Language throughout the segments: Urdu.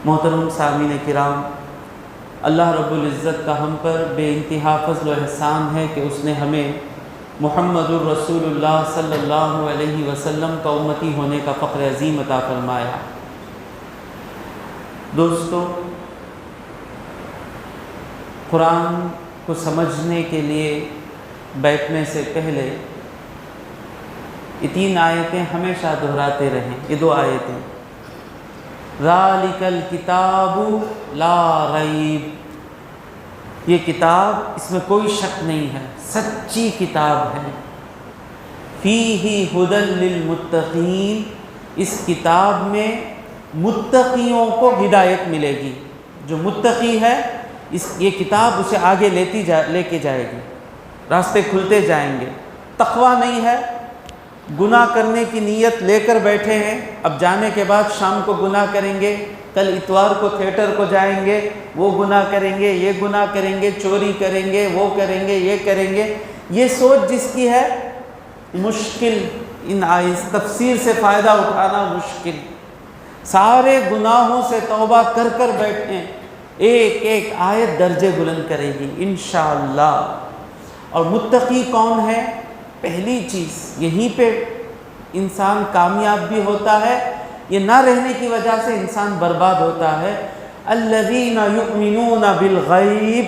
محترم سامعین کرام، اللہ رب العزت کا ہم پر بے انتہا فضل و احسان ہے کہ اس نے ہمیں محمد الرسول اللہ صلی اللہ علیہ وسلم کا امتی ہونے کا فخر عظیم عطا فرمایا۔ دوستو، قرآن کو سمجھنے کے لیے بیٹھنے سے پہلے یہ 3 آیتیں ہمیشہ دہراتے رہیں۔ یہ 2 آیتیں، ذالک الکتاب لا ریب، یہ کتاب، اس میں کوئی شک نہیں ہے، سچی کتاب ہے۔ فیہ ھدی للمتقین، اس کتاب میں متقیوں کو ہدایت ملے گی۔ جو متقی ہے یہ کتاب اسے آگے لے کے جائے گی، راستے کھلتے جائیں گے۔ تقویٰ نہیں ہے، گناہ کرنے کی نیت لے کر بیٹھے ہیں، اب جانے کے بعد شام کو گناہ کریں گے، کل اتوار کو تھیٹر کو جائیں گے، وہ گناہ کریں گے، یہ گناہ کریں گے، چوری کریں گے، وہ کریں گے، یہ کریں گے، یہ سوچ جس کی ہے مشکل، ان تفسیر سے فائدہ اٹھانا مشکل۔ سارے گناہوں سے توبہ کر کر بیٹھیں، ایک ایک آیت درجے بلند کرے گی انشاءاللہ۔ اور متقی کون ہے؟ پہلی چیز یہیں پہ انسان کامیاب بھی ہوتا ہے، یہ نہ رہنے کی وجہ سے انسان برباد ہوتا ہے۔ الذین یؤمنون بالغیب،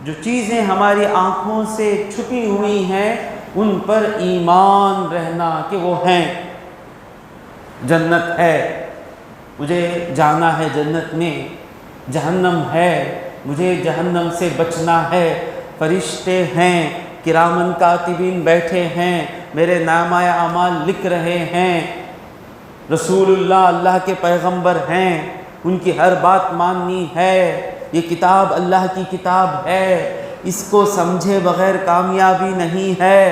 جو چیزیں ہماری آنکھوں سے چھپی ہوئی ہیں ان پر ایمان رہنا کہ وہ ہیں۔ جنت ہے، مجھے جانا ہے جنت میں، جہنم ہے، مجھے جہنم سے بچنا ہے، فرشتے ہیں، کرامن کاتبین بیٹھے ہیں، میرے نامہ اعمال لکھ رہے ہیں، رسول اللہ کے پیغمبر ہیں، ان کی ہر بات ماننی ہے، یہ کتاب اللہ کی کتاب ہے، اس کو سمجھے بغیر کامیابی نہیں ہے۔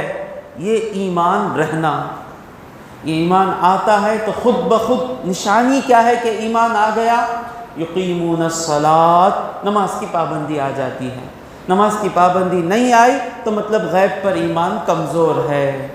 یہ ایمان رہنا، یہ ایمان آتا ہے تو خود بخود نشانی کیا ہے کہ ایمان آ گیا؟ یقیمون الصلاۃ، نماز کی پابندی آ جاتی ہے۔ نماز کی پابندی نہیں آئی تو مطلب غیب پر ایمان کمزور ہے۔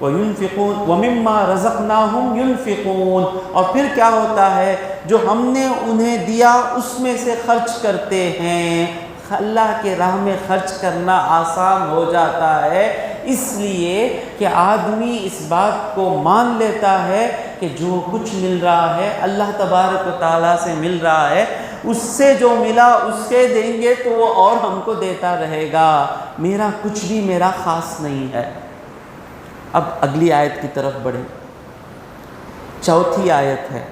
وَيُنْفِقُونَ وَمِمَّا رَزَقْنَاهُمْ يُنْفِقُونَ، اور پھر کیا ہوتا ہے؟ جو ہم نے انہیں دیا اس میں سے خرچ کرتے ہیں۔ اللہ کے راہ میں خرچ کرنا آسان ہو جاتا ہے، اس لیے کہ آدمی اس بات کو مان لیتا ہے کہ جو کچھ مل رہا ہے اللہ تبارک و تعالیٰ سے مل رہا ہے، اس سے جو ملا اس سے دیں گے تو وہ اور ہم کو دیتا رہے گا، میرا کچھ بھی میرا خاص نہیں ہے۔ اب اگلی آیت کی طرف بڑھیں، 4تھی آیت ہے،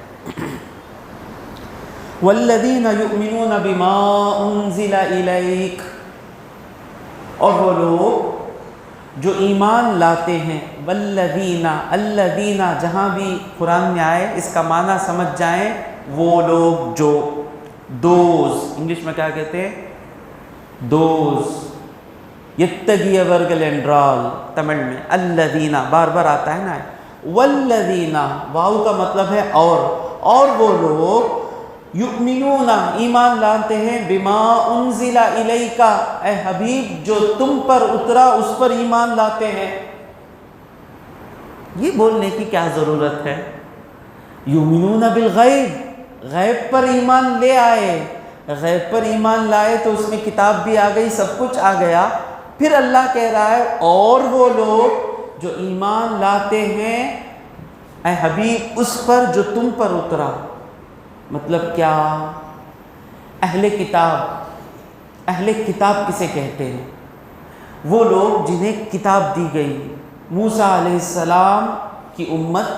والذین یؤمنون بما انزل الیک، اور وہ لوگ جو ایمان لاتے ہیں، والذین، الذین جہاں بھی قرآن میں آئے اس کا معنی سمجھ جائیں، وہ لوگ جو، دوز، انگلش میں کیا کہتے ہیں؟ دوز، یتگی ورگلینڈرال تمل میں، الذین بار بار آتا ہے نا، والذین، واو کا مطلب ہے اور وہ لوگ، یؤمنون ایمان لاتے ہیں، بما انزل الیک، اے حبیب جو تم پر اترا اس پر ایمان لاتے ہیں۔ یہ بولنے کی کیا ضرورت ہے؟ یؤمنون بالغیب، غیب پر ایمان لے آئے، غیب پر ایمان لائے تو اس میں کتاب بھی آ گئی، سب کچھ آ گیا۔ پھر اللہ کہہ رہا ہے اور وہ لوگ جو ایمان لاتے ہیں اے حبیب اس پر جو تم پر اترا۔ مطلب کیا؟ اہل کتاب کسے کہتے ہیں؟ وہ لوگ جنہیں کتاب دی گئی۔ موسیٰ علیہ السلام کی امت،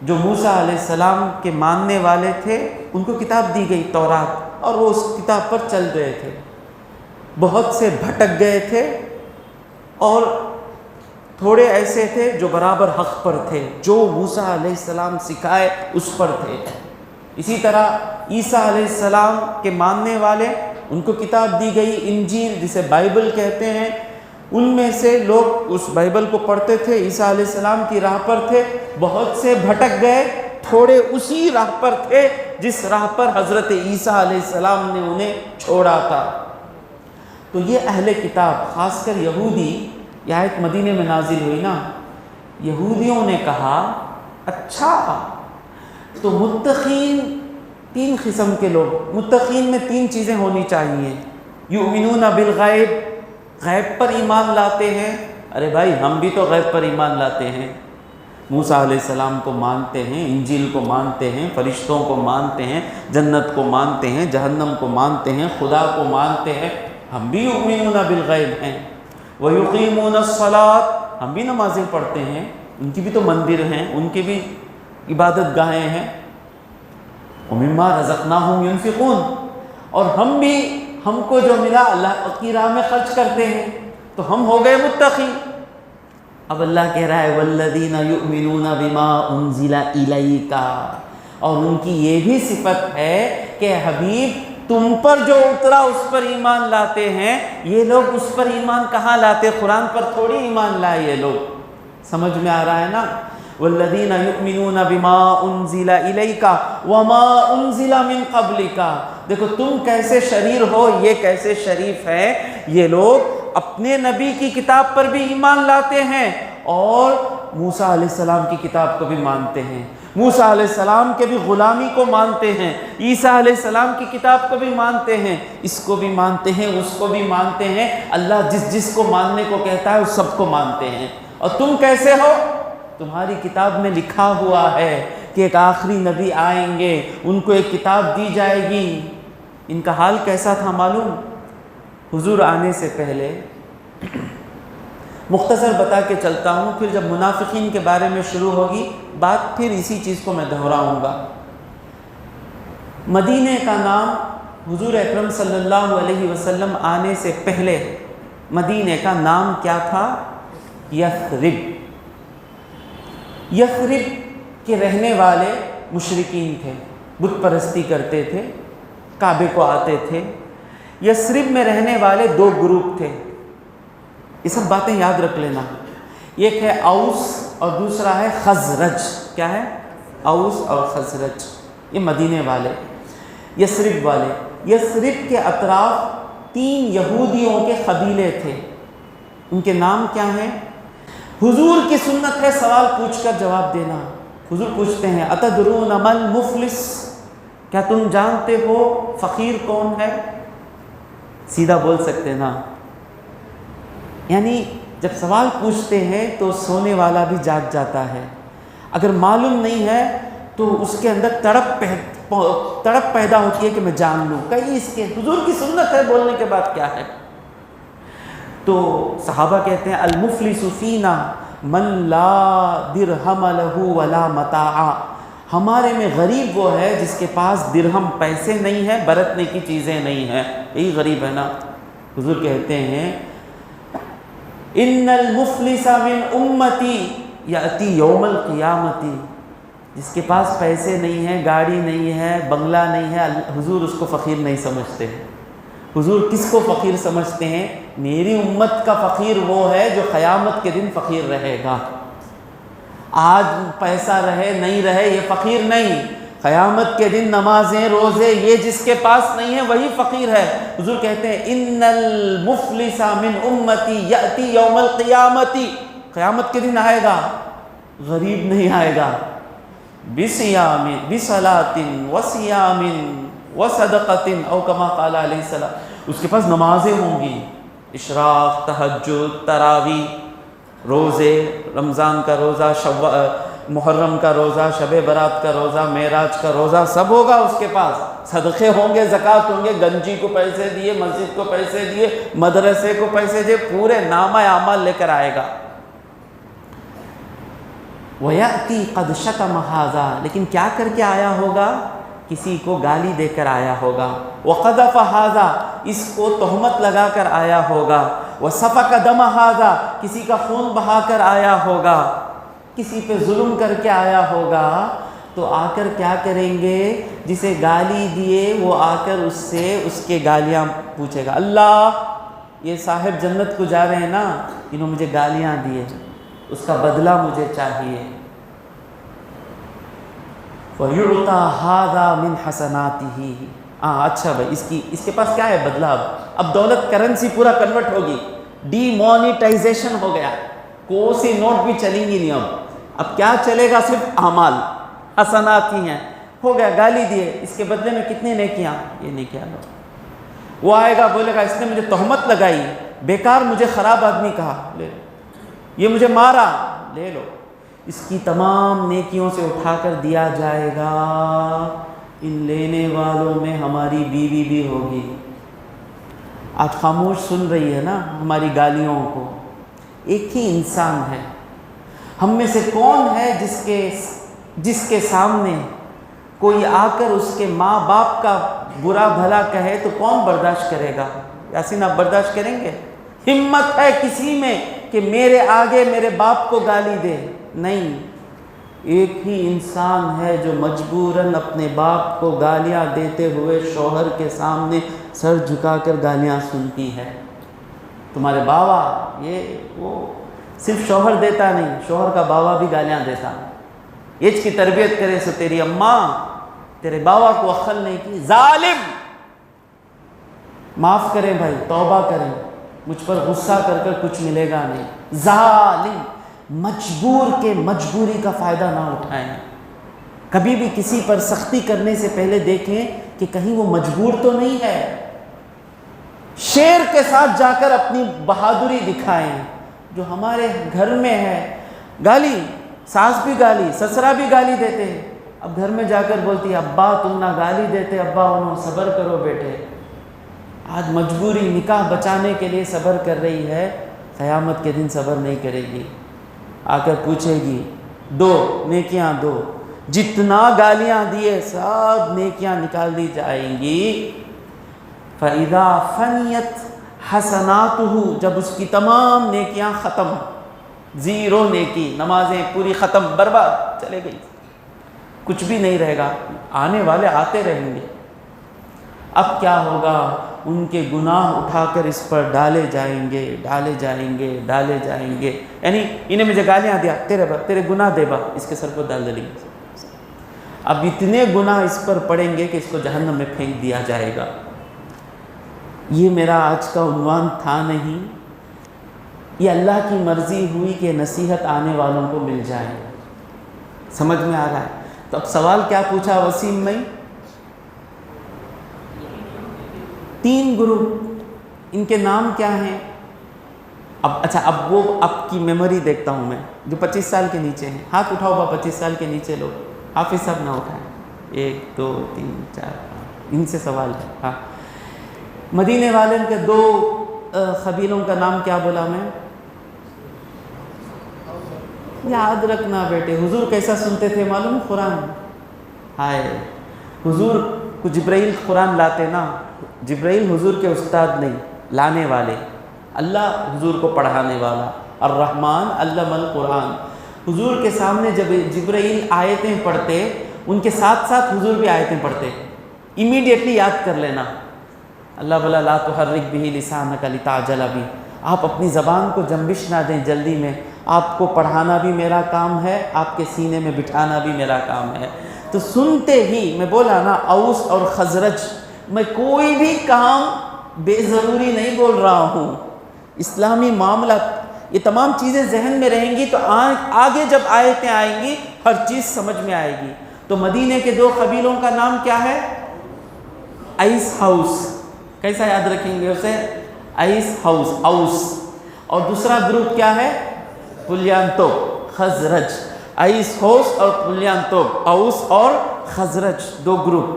جو موسیٰ علیہ السلام کے ماننے والے تھے، ان کو کتاب دی گئی تورات، اور وہ اس کتاب پر چل رہے تھے۔ بہت سے بھٹک گئے تھے اور تھوڑے ایسے تھے جو برابر حق پر تھے، جو موسیٰ علیہ السلام سکھائے اس پر تھے۔ اسی طرح عیسیٰ علیہ السلام کے ماننے والے، ان کو کتاب دی گئی انجیل جسے بائبل کہتے ہیں، ان میں سے لوگ اس بائبل کو پڑھتے تھے، عیسیٰ علیہ السلام کی راہ پر تھے، بہت سے بھٹک گئے، تھوڑے اسی راہ پر تھے جس راہ پر حضرت عیسیٰ علیہ السلام نے انہیں چھوڑا تھا۔ تو یہ اہل کتاب، خاص کر یہودی، یہ آیت مدینے میں نازل ہوئی نا، یہودیوں نے کہا اچھا تو متقین تین قسم کے لوگ، متقین میں تین چیزیں ہونی چاہیے۔ یؤمنون بالغیب، غیب پر ایمان لاتے ہیں۔ ارے بھائی ہم بھی تو غیب پر ایمان لاتے ہیں، موسیٰ علیہ السلام کو مانتے ہیں، انجیل کو مانتے ہیں، فرشتوں کو مانتے ہیں، جنت کو مانتے ہیں، جہنم کو مانتے ہیں، خدا کو مانتے ہیں، ہم بھی یؤمنون بالغیب ہیں۔ وَيُقِيمُونَ الصَّلَاةَ، ہم بھی نمازیں پڑھتے ہیں، ان کی بھی تو مندر ہیں، ان کی بھی عبادت گاہیں ہیں۔ وَمِمَّا رَزَقْنَاهُمْ يُنْفِقُونَ، اور ہم کو جو ملا اللہ کی راہ میں خرچ کرتے ہیں، تو ہم ہو گئے متقی۔ اب اللہ کہہ رہا ہے وَالَّذِينَ يُؤْمِنُونَ بِمَا أُنزِلَ إِلَيْكَ، اور ان کی یہ بھی صفت ہے کہ حبیب تم پر جو اترا اس پر ایمان لاتے ہیں۔ یہ لوگ اس پر ایمان کہاں لاتے؟ قرآن پر تھوڑی ایمان لائے یہ لوگ۔ سمجھ میں آ رہا ہے نا؟ وَالَّذِينَ يُؤْمِنُونَ بِمَا أُنزِلَ إِلَيْكَ وَمَا أُنزِلَ مِن قَبْلِكَ، دیکھو تم کیسے شریر ہو، یہ کیسے شریف ہے۔ یہ لوگ اپنے نبی کی کتاب پر بھی ایمان لاتے ہیں اور موسیٰ علیہ السلام کی کتاب کو بھی مانتے ہیں، موسیٰ علیہ السلام کے بھی غلامی کو مانتے ہیں، عیسیٰ علیہ السلام کی کتاب کو بھی مانتے ہیں، اس کو بھی مانتے ہیں، اس کو بھی مانتے ہیں۔ اللہ جس کو ماننے کو کہتا ہے اس سب کو مانتے ہیں۔ اور تم کیسے ہو؟ تمہاری کتاب میں لکھا ہوا ہے کہ ایک آخری نبی آئیں گے، ان کو ایک کتاب دی جائے گی۔ ان کا حال کیسا تھا معلوم؟ حضور آنے سے پہلے مختصر بتا کے چلتا ہوں، پھر جب منافقین کے بارے میں شروع ہوگی بات پھر اسی چیز کو میں دہراؤں گا۔ مدینے کا نام حضور اکرم صلی اللہ علیہ وسلم آنے سے پہلے مدینے کا نام کیا تھا؟ یثرب۔ یثرب کے رہنے والے مشرکین تھے، بت پرستی کرتے تھے، کعبے کو آتے تھے۔ یثرب میں رہنے والے دو گروپ تھے، یہ سب باتیں یاد رکھ لینا۔ ایک ہے اوس اور دوسرا ہے خزرج۔ کیا ہے؟ اوس اور خزرج، یہ مدینے والے، یثرب والے۔ یثرب کے اطراف 3 یہودیوں کے قبیلے تھے، ان کے نام کیا ہیں؟ حضور کی سنت ہے سوال پوچھ کر جواب دینا۔ حضور پوچھتے ہیں اتدرون من مفلس، کیا تم جانتے ہو فقیر کون ہے؟ سیدھا بول سکتے نا، یعنی جب سوال پوچھتے ہیں تو سونے والا بھی جاگ جاتا ہے۔ اگر معلوم نہیں ہے تو اس کے اندر تڑپ پیدا ہوتی ہے کہ میں جان لوں، کہیں اس کے حضور کی سنت ہے بولنے کے بعد کیا ہے۔ تو صحابہ کہتے ہیں المفلس فینا من لا درہم لہ ولا متاع، ہمارے میں غریب وہ ہے جس کے پاس درہم پیسے نہیں ہے، برتنے کی چیزیں نہیں ہیں، یہی غریب ہے نا۔ حضور کہتے ہیں ان المفلس من امتی یاتی یوم القیامت، جس کے پاس پیسے نہیں ہیں، گاڑی نہیں ہے، بنگلہ نہیں ہے، حضور اس کو فقیر نہیں سمجھتے۔ حضور کس کو فقیر سمجھتے ہیں؟ میری امت کا فقیر وہ ہے جو قیامت کے دن فقیر رہے گا۔ آج پیسہ رہے نہیں رہے یہ فقیر نہیں، قیامت کے دن نمازیں روزے یہ جس کے پاس نہیں ہے وہی فقیر ہے۔ حضور کہتے ہیں ان المفلس من امتی یاتی یوم القیامت، قیامت کے دن آئے گا، غریب نہیں آئے گا، بصیام بصلاۃ وصیام وصدقۃ او کما قال علیہ السلام، اس کے پاس نمازیں ہوں گی، اشراق، تہجد، تراویح، روزے، رمضان کا روزہ، محرم کا روزہ، شب برات کا روزہ، معراج کا روزہ، سب ہوگا اس کے پاس، صدقے ہوں گے، زکوٰۃ ہوں گے، گنجی کو پیسے دیے، مسجد کو پیسے دیے، مدرسے کو پیسے دیے، پورے نامہ اعمال لے کر آئے گا۔ وَيَأْتِي قَدْ شَتَمَ هَذَا، لیکن کیا کر کے آیا ہوگا؟ کسی کو گالی دے کر آیا ہوگا۔ وَقَذَفَ هَذَا، اس کو تہمت لگا کر آیا ہوگا۔ وَسَفَكَ دَمَ هَذَا، کسی کا خون بہا کر آیا ہوگا، کسی پہ ظلم کر کے آیا ہوگا۔ تو آ کر کیا کریں گے؟ جسے گالی دیے وہ آ کر اس سے اس کے گالیاں پوچھے گا، اللہ یہ صاحب جنت کو جا رہے ہیں نا، انہوں مجھے گالیاں دیے، اس کا بدلہ مجھے چاہیے۔ وَيُعْطَى هَذَا مِنْ حَسَنَاتِهِ، اچھا بھائی اس کے پاس کیا ہے بدلہ؟ اب دولت کرنسی پورا کنورٹ ہوگی، ڈی مونیٹائزیشن ہو گیا، کوئی سی نوٹ بھی چلیں گی نہیں، اب کیا چلے گا؟ صرف اعمال حسنات ہی ہیں۔ ہو گیا، گالی دیے، اس کے بدلے میں کتنی نیکیاں، یہ نیکیاں لو۔ وہ آئے گا بولے گا اس نے مجھے تہمت لگائی، بیکار مجھے خراب آدمی کہا، لے لو، یہ مجھے مارا، لے لو، اس کی تمام نیکیوں سے اٹھا کر دیا جائے گا۔ ان لینے والوں میں ہماری بیوی بھی ہوگی۔ آج خاموش سن رہی ہے نا ہماری گالیوں کو۔ ایک ہی انسان ہے، ہم میں سے کون ہے جس کے سامنے کوئی آ کر اس کے ماں باپ کا برا بھلا کہے تو کون برداشت کرے گا؟ یاسین آپ برداشت کریں گے؟ ہمت ہے کسی میں کہ میرے آگے میرے باپ کو گالی دے؟ نہیں، ایک ہی انسان ہے جو مجبوراً اپنے باپ کو گالیاں دیتے ہوئے شوہر کے سامنے سر جھکا کر گالیاں سنتی ہے۔ تمہارے باوا، یہ وہ صرف شوہر دیتا نہیں، شوہر کا باوا بھی گالیاں دیتا۔ ایج کی تربیت کرے سو تیری اماں تیرے باوا کو عقل نہیں کی، ظالم، معاف کریں بھائی، توبہ کریں، مجھ پر غصہ کر کچھ ملے گا نہیں، ظالم، مجبور کے مجبوری کا فائدہ نہ اٹھائیں۔ کبھی بھی کسی پر سختی کرنے سے پہلے دیکھیں کہ کہیں وہ مجبور تو نہیں ہے۔ شیر کے ساتھ جا کر اپنی بہادری دکھائیں۔ جو ہمارے گھر میں ہے، گالی، ساس بھی گالی، سسرا بھی گالی دیتے ہیں، اب گھر میں جا کر بولتی ہے ابا تم نہ گالی دیتے، ابا انہوں صبر کرو بیٹے۔ آج مجبوری نکاح بچانے کے لیے صبر کر رہی ہے، قیامت کے دن صبر نہیں کرے گی، آ کر پوچھے گی دو نیکیاں دو، جتنا گالیاں دیے سب نیکیاں نکال دی جائیں گی۔ فَإِذَا فَنِيَتْ حَسَنَاتُهُ، جب اس کی تمام نیکیاں ختم، زیرو نیکی، نمازیں پوری ختم، برباد، چلے گئی، کچھ بھی نہیں رہے گا، آنے والے آتے رہیں گے۔ اب کیا ہوگا؟ ان کے گناہ اٹھا کر اس پر ڈالے جائیں گے، ڈالے جائیں گے، ڈالے جائیں گے۔ یعنی انہیں مجھے گالیاں دیا، تیرے گناہ دے با، اس کے سر کو ڈال دیں گے۔ اب اتنے گناہ اس پر پڑیں گے کہ اس کو جہنم میں پھینک دیا جائے گا۔ یہ میرا آج کا عنوان تھا نہیں، یہ اللہ کی مرضی ہوئی کہ نصیحت آنے والوں کو مل جائے۔ سمجھ میں آ رہا ہے؟ تو اب سوال کیا پوچھا وسیم میں؟ 3 گروپ، ان کے نام کیا ہیں؟ اب وہ اب کی میموری دیکھتا ہوں میں، جو 25 سال کے نیچے ہیں، ہاتھ اٹھاؤ با 25 سال کے نیچے لوگ، حافظ صاحب نہ اٹھائیں، 1 2 3 4 ان سے سوال ہے۔ ہاں، مدینے والے کے 2 قبیلوں کا نام کیا بولا میں؟ یاد رکھنا بیٹے، حضور کیسا سنتے تھے معلوم؟ قرآن، ہائے، حضور کو جبرائیل قرآن لاتے نا، جبرائیل حضور کے استاد نہیں، لانے والے، اللہ حضور کو پڑھانے والا، الرحمن علم القرآن۔ حضور کے سامنے جب جبرائیل آیتیں پڑھتے، ان کے ساتھ ساتھ حضور بھی آیتیں پڑھتے، امیڈیٹلی یاد کر لینا۔ اللہ بلا لا تحرک بہ لسانک لتعجل بہ، آپ اپنی زبان کو جنبش نہ دیں جلدی میں، آپ کو پڑھانا بھی میرا کام ہے، آپ کے سینے میں بٹھانا بھی میرا کام ہے۔ تو سنتے ہی میں بولا نا، اوس اور خزرج، میں کوئی بھی کام بے ضروری نہیں بول رہا ہوں، اسلامی معاملات، یہ تمام چیزیں ذہن میں رہیں گی تو آگے جب آیتیں آئیں گی ہر چیز سمجھ میں آئے گی۔ تو مدینے کے 2 قبیلوں کا نام کیا ہے؟ ایس ہاؤس، کیسا یاد رکھیں گے اسے؟ ایس ہاؤس، اوس، اور دوسرا گروپ کیا ہے؟ پلیانتوب، خزرج۔ ایس ہاؤس اور پلیانتوب، اوس اور خزرج 2 گروپ۔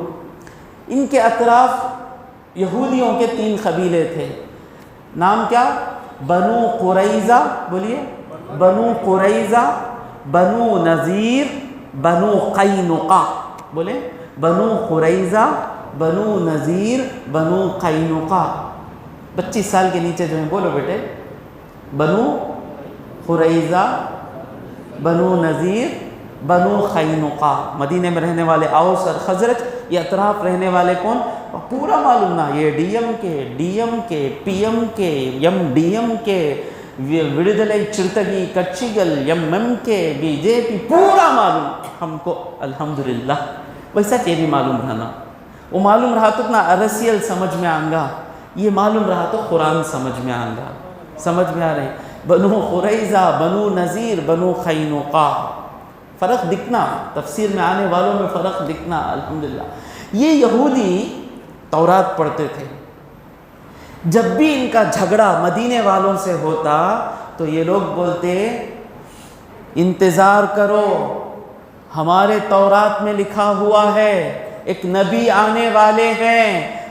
ان کے اطراف یہودیوں کے 3 قبیلے تھے، نام کیا؟ بنو قریظہ، بولیے، بنو قریظہ، بنو نذیر، بنو قینقاع، بولیں، بنو قریظہ، بنو نذیر، بنو قینقاع۔ 25 سال کے نیچے جو ہیں بولو بیٹے، بنو قریظہ، بنو نذیر، بنو قینقاع۔ مدینے میں رہنے والے اوس اور خزرج، یہ اطراف رہنے والے کون؟ پورا معلوم نا، یہ ڈی ایم کے، پی ایم کے، ایم ڈی ایم کے، وڑدلئی چرتگی کچیگل، ایم ایم کے، بی جے پی، پورا معلوم ہم کو الحمدللہ۔ ویسا یہ بھی معلوم رہنا، وہ معلوم رہا تو نا ارسیل سمجھ میں آنگا، یہ معلوم رہا تو قرآن سمجھ میں آنگا۔ سمجھ میں آ رہے؟ بنو قریظہ، بنو نذیر، بنو قینقاع، فرق دکھنا، تفسیر میں آنے والوں میں فرق دکھنا الحمدللہ۔ یہ یہودی تورات پڑھتے تھے، جب بھی ان کا جھگڑا مدینے والوں سے ہوتا تو یہ لوگ بولتے انتظار کرو، ہمارے تورات میں لکھا ہوا ہے ایک نبی آنے والے ہیں،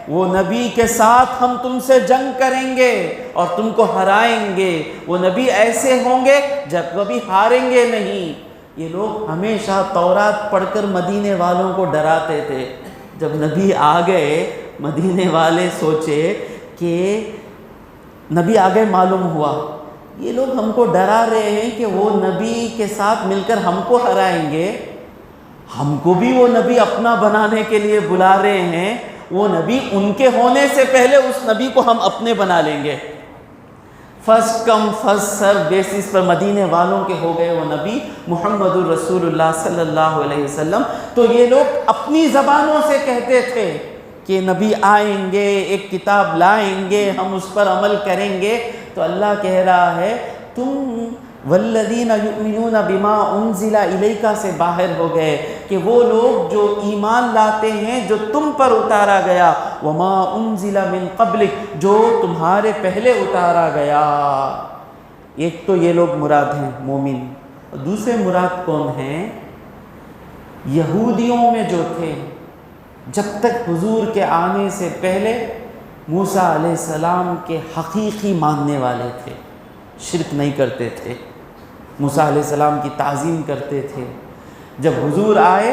وہ نبی کے ساتھ ہم تم سے جنگ کریں گے اور تم کو ہرائیں گے، وہ نبی ایسے ہوں گے جب کبھی ہاریں گے نہیں۔ یہ لوگ ہمیشہ تورات پڑھ کر مدینے والوں کو ڈراتے تھے۔ جب نبی آ گئے مدینے والے سوچے کہ نبی آ گئے، معلوم ہوا یہ لوگ ہم کو ڈرا رہے ہیں کہ وہ نبی کے ساتھ مل کر ہم کو ہرائیں گے، ہم کو بھی وہ نبی اپنا بنانے کے لیے بلا رہے ہیں، وہ نبی ان کے ہونے سے پہلے اس نبی کو ہم اپنے بنا لیں گے۔ First come first serve basis پر مدینے والوں کے ہو گئے وہ نبی محمد الرسول اللہ صلی اللہ علیہ وسلم۔ تو یہ لوگ اپنی زبانوں سے کہتے تھے کہ نبی آئیں گے، ایک کتاب لائیں گے، ہم اس پر عمل کریں گے۔ تو اللہ کہہ رہا ہے تم والذین یؤمنون بما انزل الیک سے باہر ہو گئے کہ وہ لوگ جو ایمان لاتے ہیں جو تم پر اتارا گیا، وما انزل من قبلک جو تمہارے پہلے اتارا گیا۔ ایک تو یہ لوگ مراد ہیں مومن، اور دوسرے مراد کون ہیں؟ یہودیوں میں جو تھے جب تک حضور کے آنے سے پہلے موسیٰ علیہ السلام کے حقیقی ماننے والے تھے، شرک نہیں کرتے تھے، موسیٰ علیہ السلام کی تعظیم کرتے تھے۔ جب حضور آئے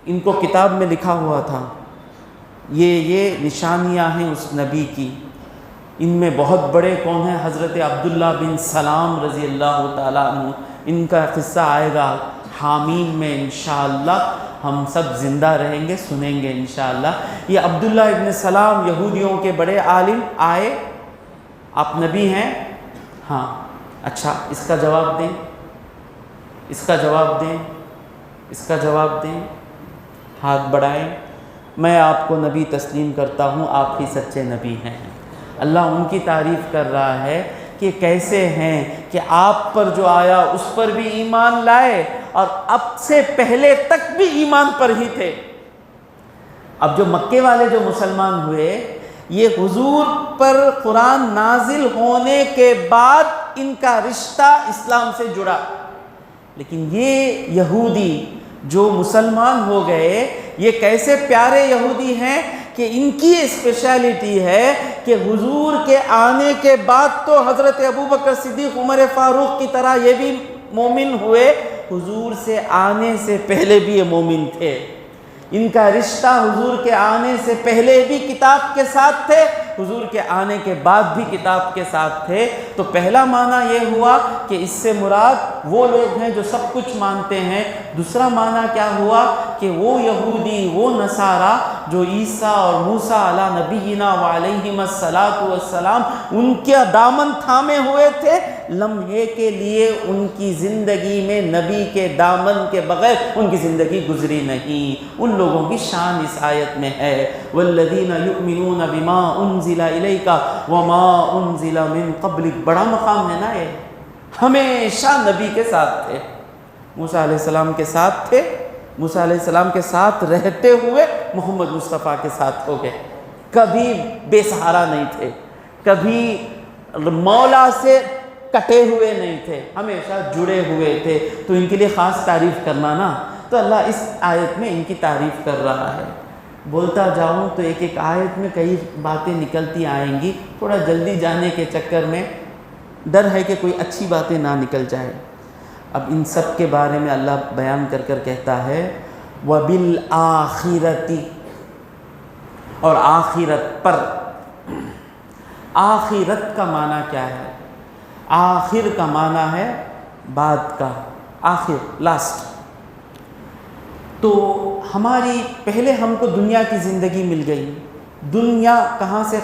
ان کو کتاب میں لکھا ہوا تھا یہ نشانیاں ہیں اس نبی کی، ان میں بہت بڑے کون ہیں؟ حضرت عبداللہ بن سلام رضی اللہ تعالیٰ عنہ، ان کا قصہ آئے گا حامیم میں انشاءاللہ، ہم سب زندہ رہیں گے سنیں گے انشاءاللہ۔ یہ عبداللہ ابن سلام یہودیوں کے بڑے عالم آئے، آپ نبی ہیں؟ ہاں، اچھا اس کا جواب دیں، اس کا جواب دیں، اس کا جواب دیں، ہاتھ بڑھائیں، میں آپ کو نبی تسلیم کرتا ہوں، آپ ہی سچے نبی ہیں۔ اللہ ان کی تعریف کر رہا ہے کہ کیسے ہیں کہ آپ پر جو آیا اس پر بھی ایمان لائے اور اب سے پہلے تک بھی ایمان پر ہی تھے۔ اب جو مکے والے جو مسلمان ہوئے، یہ حضور پر قرآن نازل ہونے کے بعد ان کا رشتہ اسلام سے جڑا، لیکن یہ یہودی جو مسلمان ہو گئے، یہ کیسے پیارے یہودی ہیں کہ ان کی اسپیشلٹی ہے کہ حضور کے آنے کے بعد تو حضرت ابوبکر صدیق عمر فاروق کی طرح یہ بھی مومن ہوئے، حضور سے آنے سے پہلے بھی یہ مومن تھے۔ ان کا رشتہ حضور کے آنے سے پہلے بھی کتاب کے ساتھ تھے، حضور کے آنے کے بعد بھی کتاب کے ساتھ تھے۔ تو پہلا معنی یہ ہوا کہ اس سے مراد وہ لوگ ہیں جو سب کچھ مانتے ہیں۔ دوسرا معنی کیا ہوا کہ وہ یہودی، وہ نصارہ جو عیسیٰ اور موسیٰ علی نبینا وعلیہم الصلاۃ والسلام ان کے دامن تھامے ہوئے تھے، لمحے کے لیے ان کی زندگی میں نبی کے دامن کے بغیر ان کی زندگی گزری نہیں۔ ان لوگوں کی شان اس آیت میں ہے، والذین یؤمنون بما انزل الیک وما انزل من قبلک۔ بڑا مقام ہے نا یہ، ہمیشہ نبی کے ساتھ تھے، موسیٰ علیہ السلام کے ساتھ تھے، موسیٰ علیہ السلام کے ساتھ رہتے ہوئے محمد مصطفیٰ کے ساتھ ہو گئے، کبھی بے سہارا نہیں تھے، کبھی مولا سے کٹے ہوئے نہیں تھے، ہمیشہ جڑے ہوئے تھے۔ تو ان کے لیے خاص تعریف کرنا نا، تو اللہ اس آیت میں ان کی تعریف کر رہا ہے۔ بولتا جاؤں تو ایک ایک آیت میں کئی باتیں نکلتی آئیں گی، تھوڑا جلدی جانے کے چکر میں ڈر ہے کہ کوئی اچھی باتیں نہ نکل جائے۔ اب ان سب کے بارے میں اللہ بیان کر کر کہتا ہے وَبِالْآخِرَةِ، اور آخرت پر۔ آخرت کا معنی کیا ہے؟ آخر کا معنی ہے بعد کا، آخر، لاسٹ۔ تو ہماری پہلے ہم کو دنیا کی زندگی مل گئی۔ دنیا کہاں سے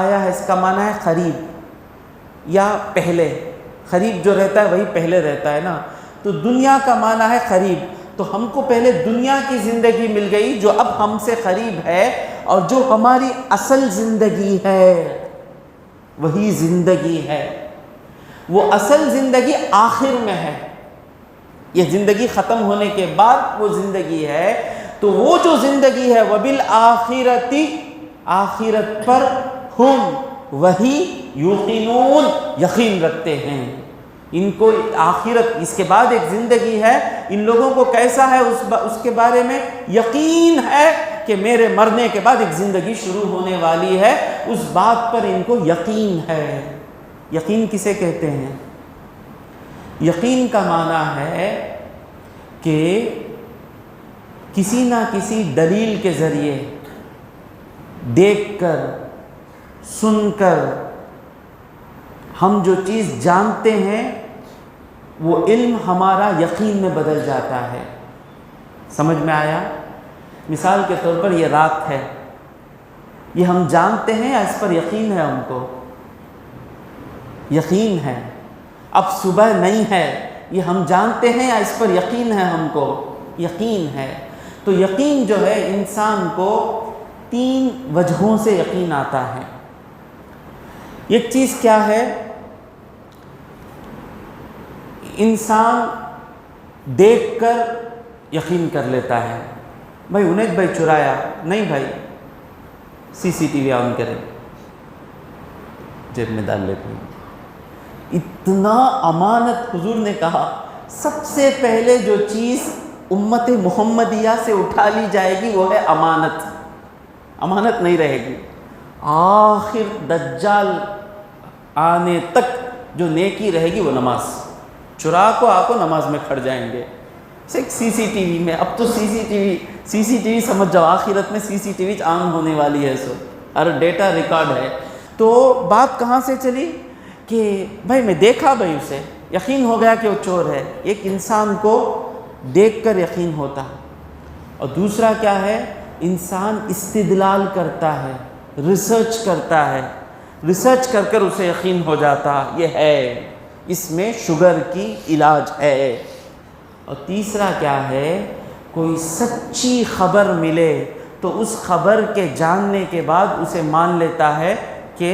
آیا ہے؟ اس کا معنی ہے قریب یا پہلے، قریب جو رہتا ہے وہی پہلے رہتا ہے نا، تو دنیا کا معنی ہے قریب۔ تو ہم کو پہلے دنیا کی زندگی مل گئی جو اب ہم سے قریب ہے، اور جو ہماری اصل زندگی ہے وہی زندگی ہے، وہ اصل زندگی آخر میں ہے۔ یہ زندگی ختم ہونے کے بعد وہ زندگی ہے، تو وہ جو زندگی ہے وَبِالْآخِرَةِ، آخرت پر ہم وہی یوقنون، یقین رکھتے ہیں۔ ان کو آخرت، اس کے بعد ایک زندگی ہے، ان لوگوں کو کیسا ہے اس کے بارے میں یقین ہے کہ میرے مرنے کے بعد ایک زندگی شروع ہونے والی ہے، اس بات پر ان کو یقین ہے۔ یقین کسے کہتے ہیں؟ یقین کا معنی ہے کہ کسی نہ کسی دلیل کے ذریعے دیکھ کر، سن کر ہم جو چیز جانتے ہیں وہ علم ہمارا یقین میں بدل جاتا ہے۔ سمجھ میں آیا؟ مثال کے طور پر یہ رات ہے، یہ ہم جانتے ہیں یا اس پر یقین ہے؟ ہم کو یقین ہے۔ اب صبح نہیں ہے، یہ ہم جانتے ہیں یا اس پر یقین ہے؟ ہم کو یقین ہے۔ تو یقین جو ہے انسان کو 3 وجہوں سے یقین آتا ہے۔ ایک چیز کیا ہے؟ انسان دیکھ کر یقین کر لیتا ہے، بھائی انیت بھائی چرایا نہیں، بھائی CCTV آن کریں، جیب میں ڈال لیتے ہیں۔ اتنا امانت، حضور نے کہا سب سے پہلے جو چیز امت محمدیہ سے اٹھا لی جائے گی وہ ہے امانت۔ امانت نہیں رہے گی۔ آخر دجال آنے تک جو نیکی رہے گی وہ نماز۔ چرا کو آکو نماز میں کھڑ جائیں گے۔ CCTV میں، اب تو CCTV سمجھ جاؤ، آخرت میں CCTV عام ہونے والی ہے، سو ہر ڈیٹا ریکارڈ ہے۔ تو بات کہاں سے چلی کہ بھائی میں دیکھا، بھائی اسے یقین ہو گیا کہ وہ چور ہے۔ ایک انسان کو دیکھ کر یقین ہوتا ہے، اور دوسرا کیا ہے؟ انسان استدلال کرتا ہے، ریسرچ کرتا ہے، ریسرچ کر کر اسے یقین ہو جاتا یہ ہے، اس میں شوگر کی علاج ہے۔ اور تیسرا کیا ہے؟ کوئی سچی خبر ملے تو اس خبر کے جاننے کے بعد اسے مان لیتا ہے کہ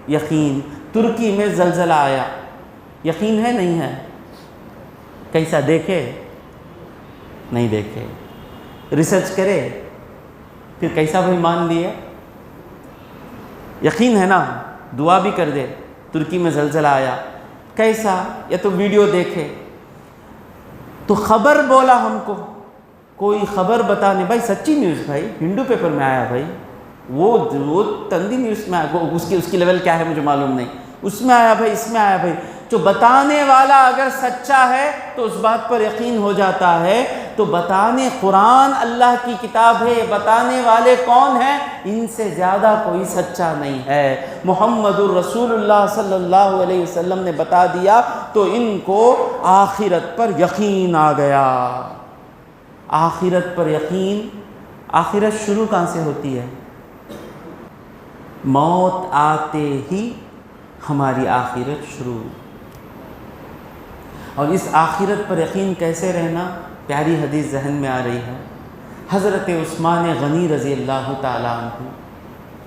یقین۔ ترکی میں زلزلہ آیا، یقین ہے نہیں ہے؟ کیسا دیکھے؟ نہیں دیکھے، ریسرچ کرے، پھر کیسا بھائی مان لیے؟ یقین ہے نا؟ دعا بھی کر دے، ترکی میں زلزلہ آیا، کیسا؟ یا تو ویڈیو دیکھے۔ تو خبر بولا ہم کو، کوئی خبر بتانے، بھائی سچی نیوز، بھائی ہندو پیپر میں آیا، بھائی وہ تندی نیوز میں آیا، اس کی لیول کیا ہے مجھے معلوم نہیں، اس میں آیا بھائی، اس میں آیا بھائی۔ جو بتانے والا اگر سچا ہے تو اس بات پر یقین ہو جاتا ہے۔ تو بتانے، قرآن اللہ کی کتاب ہے، بتانے والے کون ہیں؟ ان سے زیادہ کوئی سچا نہیں ہے۔ محمد الرسول اللہ صلی اللہ علیہ وسلم نے بتا دیا تو ان کو آخرت پر یقین آ گیا۔ آخرت پر یقین، آخرت شروع کہاں سے ہوتی ہے؟ موت آتے ہی ہماری آخرت شروع۔ اور اس آخرت پر یقین کیسے رہنا؟ پیاری حدیث ذہن میں آ رہی ہے۔ حضرت عثمان غنی رضی اللہ تعالیٰ عنہ،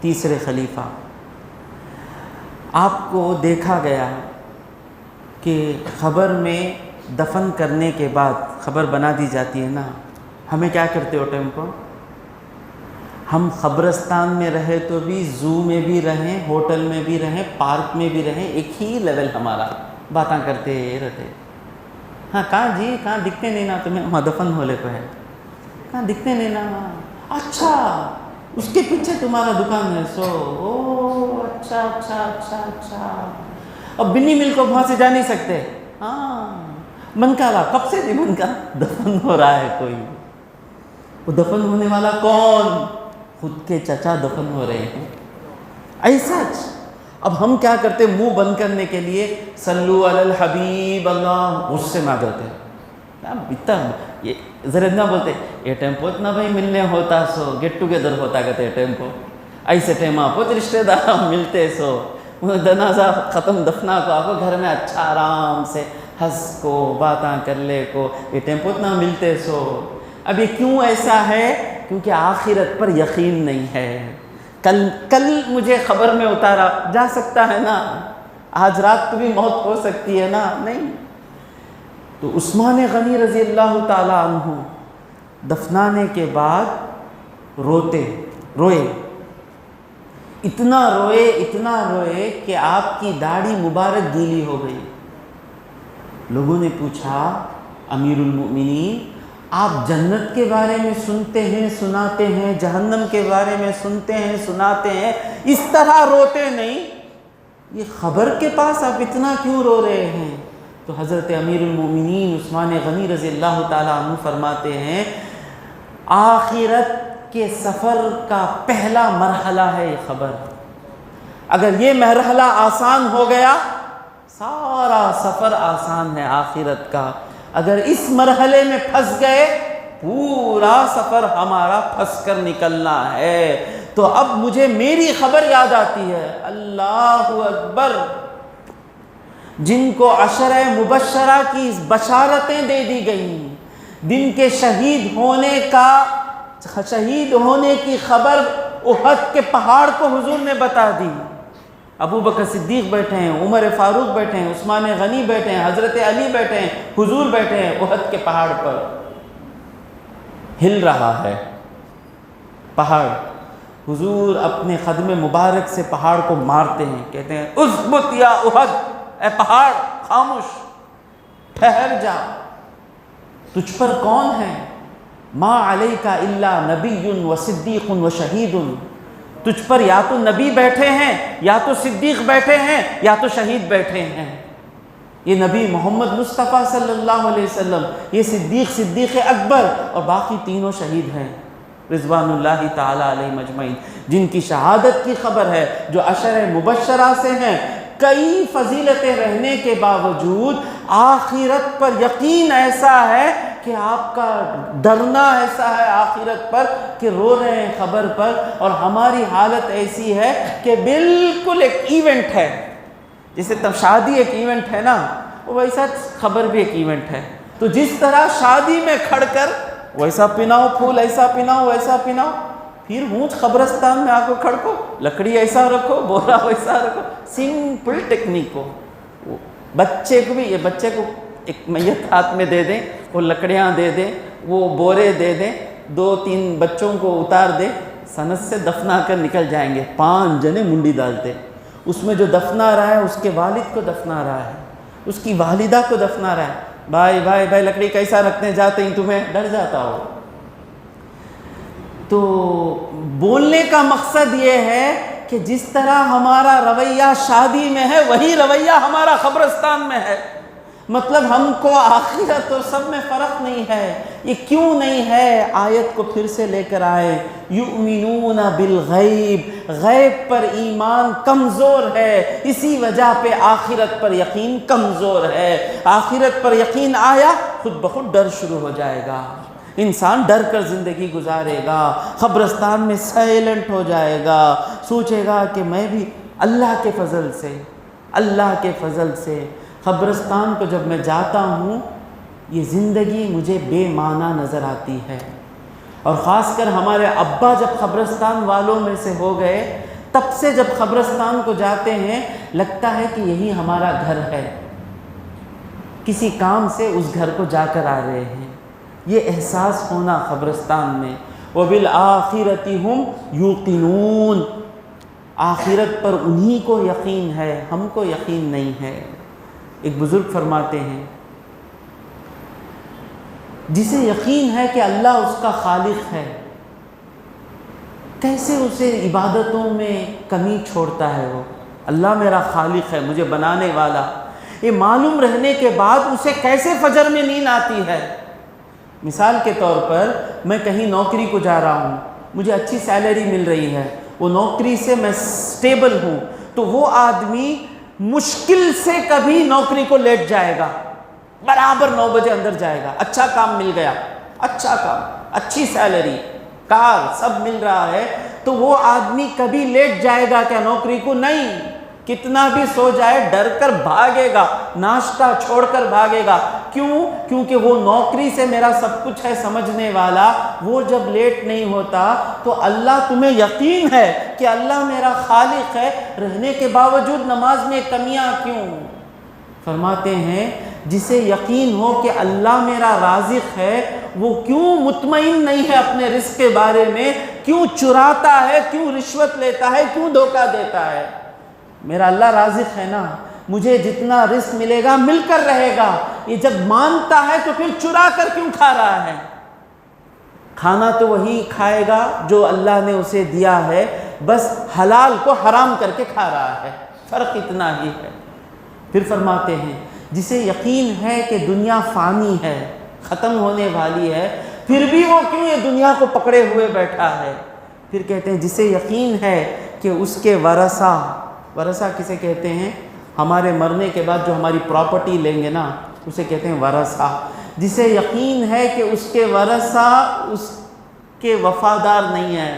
تیسرے خلیفہ، آپ کو دیکھا گیا کہ خبر میں دفن کرنے کے بعد خبر بنا دی جاتی ہے نا، ہمیں کیا کرتے ہو ٹائم کو؟ ہم قبرستان میں رہے تو بھی، زو میں بھی رہیں، ہوٹل میں بھی رہیں، پارک میں بھی رہیں، ایک ہی لیول ہمارا، باتاں کرتے رہتے۔ ہاں کہاں جی، کہاں دکھتے نہیں نا تمہیں؟ وہاں دفن ہولے پہ ہے، کہاں دکھتے نہیں نا؟ اچھا اس کے پیچھے تمہارا دکان ہے، سو او اچھا اچھا اچھا اچھا۔ اب بنی مل کو وہاں سے جا نہیں سکتے؟ ہاں من کا رہا، کب سے نہیں من کا؟ دفن ہو رہا ہے کوئی۔ وہ دفن ہونے والا کون؟ خود کے چچا دفن ہو رہے ہیں، ایسا۔ اب ہم کیا کرتے؟ منہ بند کرنے کے لیے صلو علی الحبیب اللہ، غصے میں آ جاتے ہیں، اتنا یہ ذرا نہ بولتے یہ ٹیمپو اتنا بھائی ملنے ہوتا سو گیٹ ٹوگیدر ہوتا کہتے ٹیمپو، ایسے ٹائم آپ رشتے دار ملتے سو جنازہ ختم دفنا کو آپ گھر میں اچھا آرام سے ہنس کو باتاں کر لے کو، یہ ٹیمپو اتنا ملتے سو۔ اب یہ کیوں ایسا ہے؟ کیونکہ آخرت پر یقین نہیں ہے۔ کل مجھے خبر میں اتارا جا سکتا ہے نا، آج رات کو بھی موت ہو سکتی ہے نا، نہیں۔ تو عثمان غنی رضی اللہ تعالیٰ عنہ دفنانے کے بعد روئے، اتنا روئے کہ آپ کی داڑھی مبارک گیلی ہو گئی۔ لوگوں نے پوچھا امیر المؤمنین، آپ جنت کے بارے میں سنتے ہیں سناتے ہیں، جہنم کے بارے میں سنتے ہیں سناتے ہیں، اس طرح روتے نہیں، یہ خبر کے پاس آپ اتنا کیوں رو رہے ہیں؟ تو حضرت امیر المؤمنین عثمان غنی رضی اللہ تعالیٰ عنہ فرماتے ہیں، آخرت کے سفر کا پہلا مرحلہ ہے یہ خبر۔ اگر یہ مرحلہ آسان ہو گیا، سارا سفر آسان ہے آخرت کا۔ اگر اس مرحلے میں پھنس گئے، پورا سفر ہمارا پھنس کر نکلنا ہے۔ تو اب مجھے میری خبر یاد آتی ہے، اللہ اکبر، جن کو عشرہ مبشرہ کی بشارتیں دے دی گئیں، جن کے شہید ہونے کی خبر احد کے پہاڑ کو حضور نے بتا دی۔ ابو بکر صدیق بیٹھے ہیں، عمر فاروق بیٹھے ہیں، عثمان غنی بیٹھے ہیں، حضرت علی بیٹھے ہیں، حضور بیٹھے ہیں احد کے پہاڑ پر۔ ہل رہا ہے پہاڑ، حضور اپنے قدم مبارک سے پہاڑ کو مارتے ہیں، کہتے ہیں اثبت یا احد، اے پہاڑ خاموش، ٹھہر جا، تجھ پر کون ہے؟ ما علیک الا نبی و صدیق و شہید، تجھ پر یا تو نبی بیٹھے ہیں، یا تو صدیق بیٹھے ہیں، یا تو شہید بیٹھے ہیں۔ یہ نبی محمد مصطفیٰ صلی اللہ علیہ وسلم، یہ صدیق اکبر، اور باقی تینوں شہید ہیں رضوان اللہ تعالی علیہم اجمعین، جن کی شہادت کی خبر ہے، جو عشرہ مبشرہ سے ہیں۔ کئی فضیلتیں رہنے کے باوجود آخرت پر یقین ایسا ہے کہ آپ کا ڈرنا ایسا ہے آخرت پر کہ رو رہے ہیں خبر پر، اور ہماری حالت ایسی ہے کہ بالکل ایک ایونٹ ہے، جیسے تب شادی ایک ایونٹ ہے نا، ویسا خبر بھی ایک ایونٹ ہے۔ تو جس طرح شادی میں کھڑ کر ویسا پناؤ پھول، ایسا پناؤ، ویسا پناؤ، پھر ہونچ قبرستان میں آ کو کھڑکو، لکڑی ایسا رکھو، بورا ویسا رکھو، سمپل ٹیکنیک ہو۔ بچے کو بھی، یہ بچے کو ایک میت ہاتھ میں دے دیں، وہ لکڑیاں دے دیں، وہ بورے دے دیں، 2-3 بچوں کو اتار دیں، سند سے دفنا کر نکل جائیں گے، 5 جنے منڈی ڈالتے، اس میں جو دفنا رہا ہے اس کے والد کو دفنا رہا ہے، اس کی والدہ کو دفنا رہا ہے، بھائی لکڑی کیسا رکھنے جاتے ہیں تمہیں، ڈر جاتا ہو۔ تو بولنے کا مقصد یہ ہے کہ جس طرح ہمارا رویہ شادی میں ہے، وہی رویہ ہمارا قبرستان میں ہے۔ مطلب ہم کو آخرت اور سب میں فرق نہیں ہے۔ یہ کیوں نہیں ہے؟ آیت کو پھر سے لے کر آئے، یؤمنون بالغیب، غیب پر ایمان کمزور ہے، اسی وجہ پہ آخرت پر یقین کمزور ہے۔ آخرت پر یقین آیا، خود بخود ڈر شروع ہو جائے گا، انسان ڈر کر زندگی گزارے گا، قبرستان میں سائلنٹ ہو جائے گا، سوچے گا کہ میں بھی اللہ کے فضل سے قبرستان کو جب میں جاتا ہوں، یہ زندگی مجھے بے معنی نظر آتی ہے۔ اور خاص کر ہمارے ابا جب قبرستان والوں میں سے ہو گئے، تب سے جب قبرستان کو جاتے ہیں لگتا ہے کہ یہی ہمارا گھر ہے، کسی کام سے اس گھر کو جا کر آ رہے ہیں۔ یہ احساس ہونا قبرستان میں۔ وَبِالْآخِرَةِ هُمْ يُوقِنُونَ، آخرت پر انہی کو یقین ہے، ہم کو یقین نہیں ہے۔ ایک بزرگ فرماتے ہیں، جسے یقین ہے کہ اللہ اس کا خالق ہے، کیسے اسے عبادتوں میں کمی چھوڑتا ہے؟ وہ اللہ میرا خالق ہے، مجھے بنانے والا، یہ معلوم رہنے کے بعد اسے کیسے فجر میں نیند آتی ہے؟ مثال کے طور پر میں کہیں نوکری کو جا رہا ہوں، مجھے اچھی سیلری مل رہی ہے، وہ نوکری سے میں سٹیبل ہوں، تو وہ آدمی مشکل سے کبھی نوکری کو لیٹ جائے گا، برابر 9 بجے اندر جائے گا، اچھا کام مل گیا، اچھا کام، اچھی سیلری، کار سب مل رہا ہے، تو وہ آدمی کبھی لیٹ جائے گا کیا نوکری کو؟ نہیں، کتنا بھی سو جائے ڈر کر بھاگے گا، ناشتہ چھوڑ کر بھاگے گا۔ کیوں؟ کیونکہ وہ نوکری سے میرا سب کچھ ہے سمجھنے والا، وہ جب لیٹ نہیں ہوتا تو اللہ تمہیں یقین ہے کہ اللہ میرا خالق ہے، رہنے کے باوجود نماز میں کمیاں کیوں؟ فرماتے ہیں جسے یقین ہو کہ اللہ میرا رازق ہے، وہ کیوں مطمئن نہیں ہے اپنے رزق کے بارے میں؟ کیوں چراتا ہے؟ کیوں رشوت لیتا ہے؟ کیوں دھوکہ دیتا ہے؟ میرا اللہ رازق ہے نا، مجھے جتنا رزق ملے گا مل کر رہے گا۔ یہ جب مانتا ہے تو پھر چرا کر کیوں کھا رہا ہے؟ کھانا تو وہی کھائے گا جو اللہ نے اسے دیا ہے، بس حلال کو حرام کر کے کھا رہا ہے، فرق اتنا ہی ہے۔ پھر فرماتے ہیں جسے یقین ہے کہ دنیا فانی ہے، ختم ہونے والی ہے، پھر بھی وہ کیوں یہ دنیا کو پکڑے ہوئے بیٹھا ہے؟ پھر کہتے ہیں جسے یقین ہے کہ اس کے ورثہ کسے کہتے ہیں؟ ہمارے مرنے کے بعد جو ہماری پراپرٹی لیں گے نا، اسے کہتے ہیں ورثہ۔ جسے یقین ہے کہ اس کے ورثہ اس کے وفادار نہیں ہیں،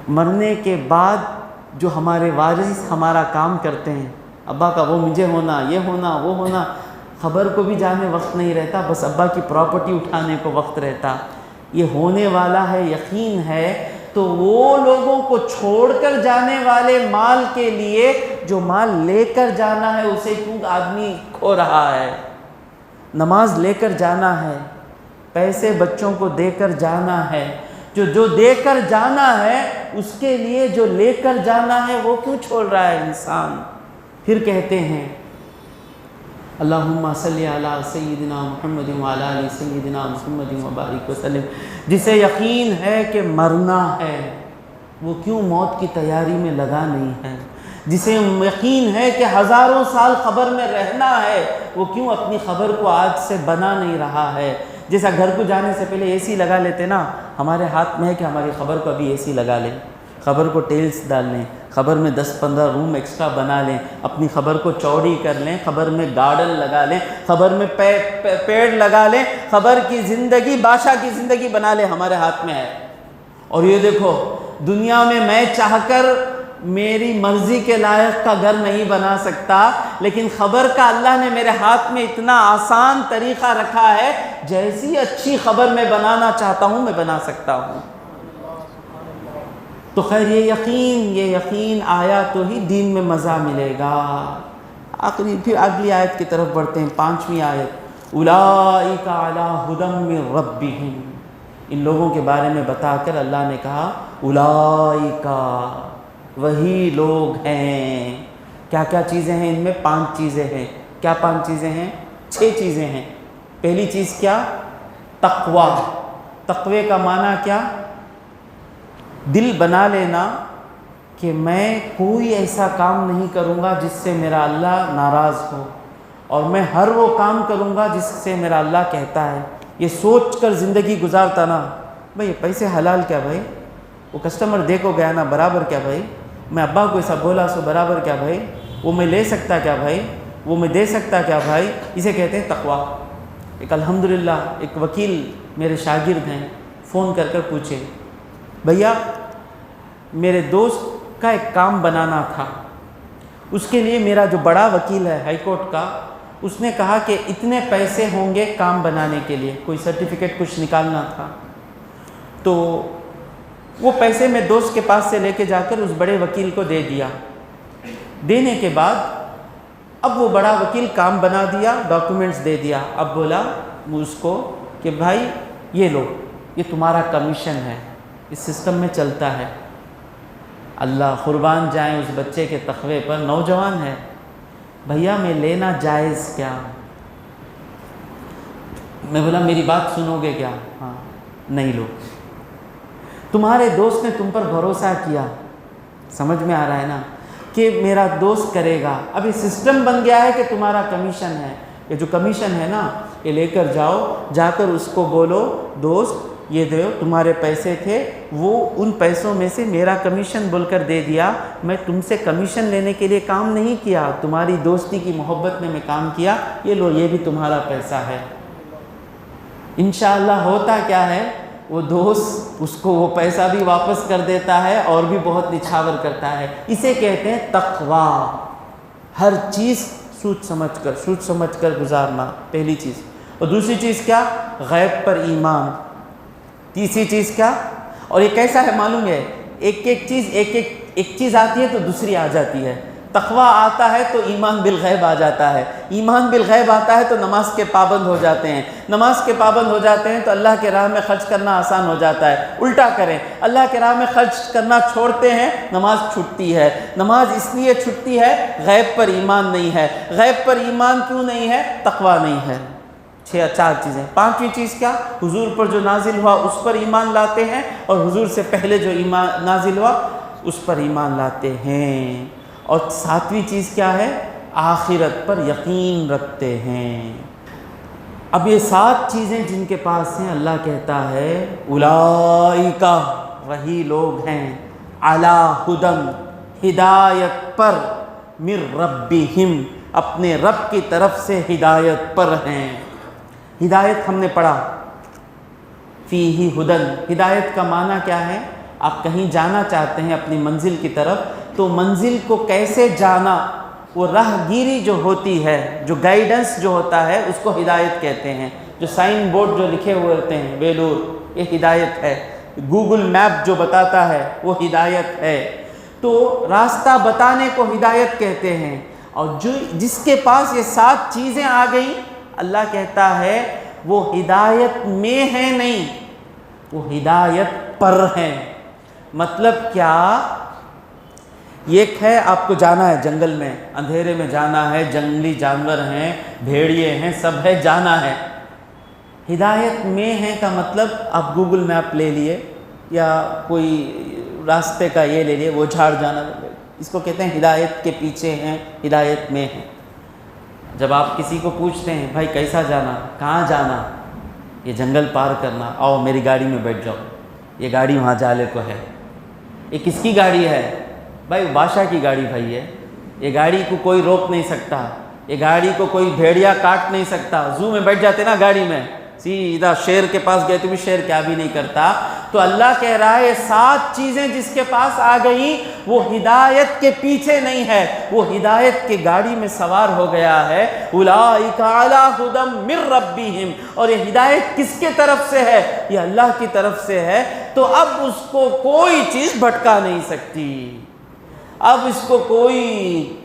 مرنے کے بعد جو ہمارے وارث ہمارا کام کرتے ہیں، ابا کا وہ مجھے ہونا، یہ ہونا، وہ ہونا، خبر کو بھی جانے وقت نہیں رہتا، بس ابا کی پراپرٹی اٹھانے کو وقت رہتا، یہ ہونے والا ہے، یقین ہے، تو وہ لوگوں کو چھوڑ کر جانے والے مال کے لیے جو مال لے کر جانا ہے اسے کیوں آدمی کھو رہا ہے؟ نماز لے کر جانا ہے، پیسے بچوں کو دے کر جانا ہے، جو دے کر جانا ہے اس کے لیے جو لے کر جانا ہے وہ کیوں چھوڑ رہا ہے انسان؟ پھر کہتے ہیں اللہم صلی علی سیدنا محمد وعلی آل سیدنا محمد وبارک وسلم۔ جسے یقین ہے کہ مرنا ہے وہ کیوں موت کی تیاری میں لگا نہیں ہے؟ جسے یقین ہے کہ ہزاروں سال قبر میں رہنا ہے وہ کیوں اپنی قبر کو آج سے بنا نہیں رہا ہے؟ جیسا گھر کو جانے سے پہلے اے سی لگا لیتے نا، ہمارے ہاتھ میں ہے کہ ہماری قبر کو ابھی اے سی لگا لیں، قبر کو ٹیلز ڈال لیں، قبر میں 10-15 روم ایکسٹرا بنا لیں، اپنی قبر کو چوڑی کر لیں، قبر میں گارڈن لگا لیں، قبر میں پیڑ لگا لیں، قبر کی زندگی بادشاہ کی زندگی بنا لیں، ہمارے ہاتھ میں ہے۔ اور یہ دیکھو دنیا میں چاہ کر میری مرضی کے لائق کا گھر نہیں بنا سکتا، لیکن خبر کا اللہ نے میرے ہاتھ میں اتنا آسان طریقہ رکھا ہے، جیسی اچھی خبر میں بنانا چاہتا ہوں میں بنا سکتا ہوں۔ تو خیر یہ یقین آیا تو ہی دین میں مزہ ملے گا۔ پھر اگلی آیت کی طرف بڑھتے ہیں، 5ویں آیت، اولئک علی ھدی من ربہم۔ ان لوگوں کے بارے میں بتا کر اللہ نے کہا اولئک، وہی لوگ ہیں۔ کیا کیا چیزیں ہیں ان میں؟ 5 چیزیں ہیں۔ کیا 5 چیزیں ہیں؟ 6 چیزیں ہیں۔ پہلی چیز کیا؟ تقوی۔ تقوی کا معنی کیا؟ دل بنا لینا کہ میں کوئی ایسا کام نہیں کروں گا جس سے میرا اللہ ناراض ہو، اور میں ہر وہ کام کروں گا جس سے میرا اللہ کہتا ہے۔ یہ سوچ کر زندگی گزارتا نا، بھئی پیسے حلال کیا بھائی، وہ کسٹمر دے کو گیا نا برابر کیا بھائی، میں ابا کو ایسا بولا سو برابر کیا بھائی، وہ میں لے سکتا کیا بھائی، وہ میں دے سکتا کیا بھائی، اسے کہتے ہیں تقویٰ۔ ایک الحمدللہ ایک وکیل میرے شاگرد ہیں، فون کر کر پوچھے بھیا میرے دوست کا ایک کام بنانا تھا، اس کے لیے میرا جو بڑا وکیل ہے ہائی کورٹ کا، اس نے کہا کہ اتنے پیسے ہوں گے کام بنانے کے لیے، کوئی سرٹیفکیٹ کچھ نکالنا تھا، تو وہ پیسے میں دوست کے پاس سے لے کے جا کر اس بڑے وکیل کو دے دیا۔ دینے کے بعد اب وہ بڑا وکیل کام بنا دیا، ڈاکومنٹس دے دیا، اب بولا اس کو کہ بھائی یہ لو، یہ تمہارا کمیشن ہے، اس سسٹم میں چلتا ہے۔ اللہ قربان جائیں اس بچے کے تقوی پر، نوجوان ہے، بھیا میں لینا جائز کیا؟ میں بولا میری بات سنو گے کیا؟ ہاں، نہیں لو۔ تمہارے دوست نے تم پر بھروسہ کیا، سمجھ میں آ رہا ہے نا، کہ میرا دوست کرے گا، اب یہ سسٹم بن گیا ہے کہ تمہارا کمیشن ہے، یہ جو کمیشن ہے نا یہ لے کر جاؤ، جا کر اس کو بولو دوست یہ دو، تمہارے پیسے تھے، وہ ان پیسوں میں سے میرا کمیشن بول کر دے دیا، میں تم سے کمیشن لینے کے لیے کام نہیں کیا، تمہاری دوستی کی محبت میں کام کیا، یہ لو یہ بھی تمہارا پیسہ ہے۔ انشاءاللہ ہوتا کیا ہے، وہ دوست اس کو وہ پیسہ بھی واپس کر دیتا ہے اور بھی بہت نچھاور کرتا ہے۔ اسے کہتے ہیں تقوی، ہر چیز سوچ سمجھ کر گزارنا، پہلی چیز۔ اور دوسری چیز کیا؟ غیب پر ایمان۔ تیسری چیز کیا؟ اور یہ کیسا ہے معلوم ہے، ایک چیز آتی ہے تو دوسری آ جاتی ہے، تقویٰ آتا ہے تو ایمان بالغیب آ جاتا ہے، ایمان بالغیب آتا ہے تو نماز کے پابند ہو جاتے ہیں، نماز کے پابند ہو جاتے ہیں تو اللہ کے راہ میں خرچ کرنا آسان ہو جاتا ہے۔ الٹا کریں، اللہ کے راہ میں خرچ کرنا چھوڑتے ہیں، نماز چھٹتی ہے۔ نماز اس لیے چھٹتی ہے، غیب پر ایمان نہیں ہے۔ غیب پر ایمان کیوں نہیں ہے؟ تقویٰ نہیں ہے۔ چار چیزیں۔ پانچویں چیز کیا؟ حضور پر جو نازل ہوا اس پر ایمان لاتے ہیں، اور حضور سے پہلے جو ایمان نازل ہوا اس پر ایمان لاتے ہیں۔ اور ساتویں چیز کیا ہے؟ آخرت پر یقین رکھتے ہیں۔ اب یہ 7 چیزیں جن کے پاس ہیں، اللہ کہتا ہے اولئک، وہی لوگ ہیں، علی ھدی، ہدایت پر، من ربہم، اپنے رب کی طرف سے ہدایت پر ہیں۔ ہدایت ہم نے پڑھا، فیہ ھدی، ہدایت کا معنی کیا ہے؟ آپ کہیں جانا چاہتے ہیں اپنی منزل کی طرف، تو منزل کو کیسے جانا، وہ راہ گیری جو ہوتی ہے، جو گائیڈنس جو ہوتا ہے، اس کو ہدایت کہتے ہیں۔ جو سائن بورڈ جو لکھے ہوئے ہوتے ہیں، ویلور، یہ ہدایت ہے۔ گوگل میپ جو بتاتا ہے وہ ہدایت ہے۔ تو راستہ بتانے کو ہدایت کہتے ہیں۔ اور جس کے پاس یہ 7 چیزیں آ گئیں، اللہ کہتا ہے وہ ہدایت میں ہے نہیں، وہ ہدایت پر ہیں۔ مطلب کیا؟ ایک ہے آپ کو جانا ہے جنگل میں، اندھیرے میں جانا ہے، جنگلی جانور ہیں، بھیڑیے ہیں، سب ہے، جانا ہے۔ ہدایت میں ہے کا مطلب آپ گوگل میپ لے لیے یا کوئی راستے کا یہ لے لیے، وہ جھاڑ جانا، اس کو کہتے ہیں ہدایت کے پیچھے ہیں، ہدایت میں ہیں۔ جب آپ کسی کو پوچھتے ہیں بھائی کیسا جانا، کہاں جانا، یہ جنگل پار کرنا، آؤ میری گاڑی میں بیٹھ جاؤ، یہ گاڑی وہاں جالے کو ہے۔ یہ کس کی گاڑی ہے؟ بھائی بادشاہ کی گاڑی بھائی ہے، یہ گاڑی کو کوئی روک نہیں سکتا، یہ گاڑی کو کوئی بھیڑیا کاٹ نہیں سکتا۔ زو میں بیٹھ جاتے نا گاڑی میں، سیدھا شیر کے پاس گئے تو بھی شیر کیا بھی نہیں کرتا۔ تو اللہ کہہ رہا ہے یہ 7 چیزیں جس کے پاس آ گئیں وہ ہدایت کے پیچھے نہیں ہے، وہ ہدایت کے گاڑی میں سوار ہو گیا ہے۔ اولئک علی ھدی من ربہم، اور یہ ہدایت کس کے طرف سے ہے؟ یہ اللہ کی طرف سے ہے۔ تو اب اس کو کوئی چیز بھٹکا نہیں سکتی، اب اس کو کوئی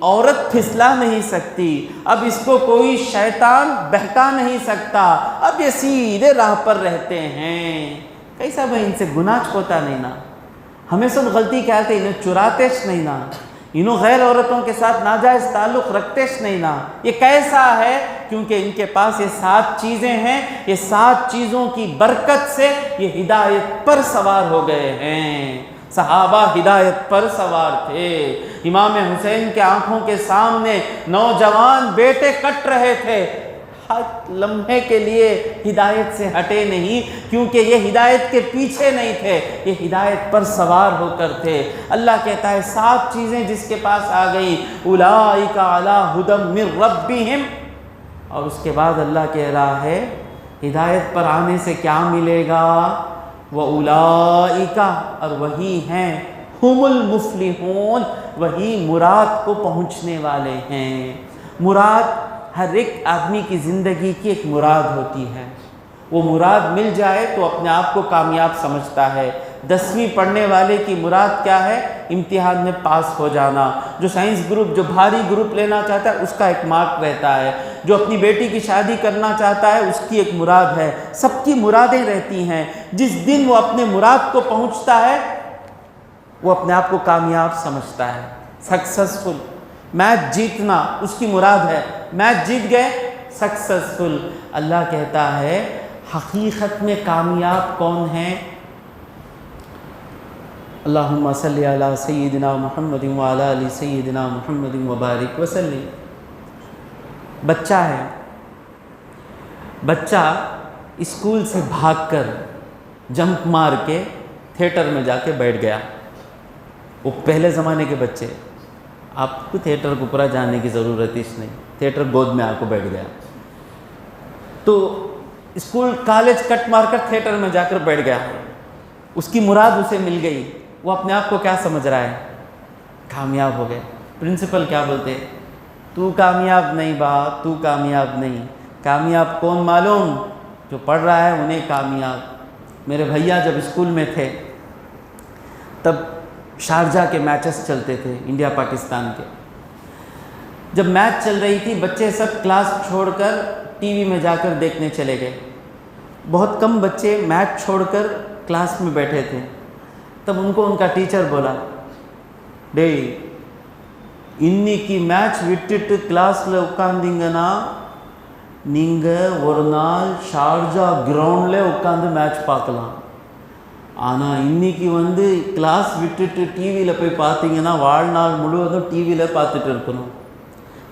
عورت پھسلا نہیں سکتی، اب اس کو کوئی شیطان بہکا نہیں سکتا، اب یہ سیدھے راہ پر رہتے ہیں۔ کیسا بھائی ان سے گناہ ہوتا نہیں نا، ہمیں سب غلطی کہتے، انہیں چراتےش نہیں نا، انہوں غیر عورتوں کے ساتھ ناجائز تعلق رکھتےش نہیں نا۔ یہ کیسا ہے؟ کیونکہ ان کے پاس یہ 7 چیزیں ہیں، یہ 7 چیزوں کی برکت سے یہ ہدایت پر سوار ہو گئے ہیں۔ صحابہ ہدایت پر سوار تھے۔ امام حسین کے آنکھوں کے سامنے نوجوان بیٹے کٹ رہے تھے، لمحے کے لیے ہدایت سے ہٹے نہیں، کیونکہ یہ ہدایت کے پیچھے نہیں تھے، یہ ہدایت پر سوار ہو کر تھے۔ اللہ کہتا ہے 7 چیزیں جس کے پاس آ گئی، اولئک علی ھدی من ربہم، اور اس کے بعد اللہ کہہ رہا ہے ہدایت پر آنے سے کیا ملے گا؟ وَأُولَئِكَ، اور وہی ہیں، ہم المفلحون، وہی مراد کو پہنچنے والے ہیں۔ مراد ہر ایک آدمی کی زندگی کی ایک مراد ہوتی ہے، وہ مراد مل جائے تو اپنے آپ کو کامیاب سمجھتا ہے۔ 10ویں پڑھنے والے کی مراد کیا ہے؟ امتحان میں پاس ہو جانا۔ جو سائنس گروپ، جو بھاری گروپ لینا چاہتا ہے اس کا ایک مارک رہتا ہے۔ جو اپنی بیٹی کی شادی کرنا چاہتا ہے اس کی ایک مراد ہے۔ سب کی مرادیں رہتی ہیں۔ جس دن وہ اپنے مراد کو پہنچتا ہے وہ اپنے آپ کو کامیاب سمجھتا ہے، سکسیسفل۔ میچ جیتنا اس کی مراد ہے، میچ جیت گئے، سکسیسفل۔ اللہ کہتا ہے حقیقت میں کامیاب کون ہیں؟ اللہم صلی علی سیدنا محمد وعلی آل سیدنا محمد وبارک وسلم۔ بچہ ہے، بچہ اسکول سے بھاگ کر جمپ مار کے تھیٹر میں جا کے بیٹھ گیا۔ وہ پہلے زمانے کے بچے، آپ کو تھیٹر کو پورا جانے کی ضرورت ہی نہیں، تھیٹر گود میں آ کو بیٹھ گیا۔ تو اسکول کالج کٹ مار کر تھیٹر میں جا کر بیٹھ گیا، اس کی مراد اسے مل گئی۔ وہ اپنے آپ کو کیا سمجھ رہا ہے؟ کامیاب ہو گئے۔ پرنسپل کیا بولتے؟ تو کامیاب نہیں با، تو کامیاب نہیں۔ کامیاب کون معلوم؟ جو پڑھ رہا ہے انہیں کامیاب۔ میرے بھیا جب اسکول میں تھے تب شارجہ کے میچز چلتے تھے، انڈیا پاکستان کے۔ جب میچ چل رہی تھی بچے سب کلاس چھوڑ کر ٹی وی میں جا کر دیکھنے چلے گئے. بہت کم بچے میچ چھوڑ کر کلاس میں بیٹھے تھے. تب ان کو ان کا ٹیچر بولا, ڈے இன்னைக்கு மேட்ச் விட்டுட்டு கிளாஸில் உட்காந்திங்கன்னா நீங்கள் ஒரு நாள் ஷார்ஜா கிரவுண்டில் உட்காந்து மேட்ச் பார்க்கலாம். ஆனால் இன்றைக்கி வந்து கிளாஸ் விட்டுட்டு டிவியில் போய் பார்த்தீங்கன்னா வாழ்நாள் முழுவதும் டிவியில் பார்த்துட்டு இருக்கணும்.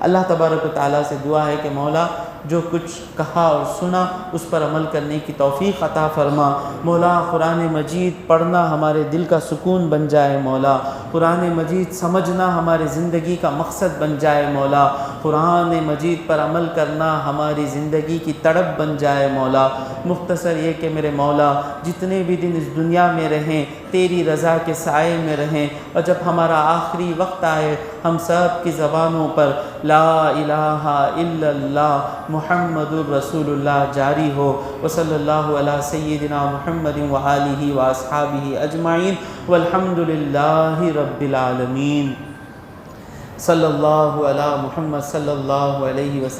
اللہ تبارک و تعالیٰ سے دعا ہے کہ مولا جو کچھ کہا اور سنا اس پر عمل کرنے کی توفیق عطا فرما۔ مولا قرآن مجید پڑھنا ہمارے دل کا سکون بن جائے مولا، قرآن مجید سمجھنا ہمارے زندگی کا مقصد بن جائے مولا، قرآن مجید پر عمل کرنا ہماری زندگی کی تڑپ بن جائے مولا۔ مختصر یہ کہ میرے مولا جتنے بھی دن اس دنیا میں رہیں تیری رضا کے سائے میں رہیں، اور جب ہمارا آخری وقت آئے ہم سب کی زبانوں پر لا الہ الا اللہ محمد الرسول اللہ جاری ہو۔ وصلی اللہ علی سیدنا محمد وآلہ واصحابہ اجمعین والحمد للہ رب العالمین۔ صلی اللہ علی محمد صلی اللہ علیہ وسلم۔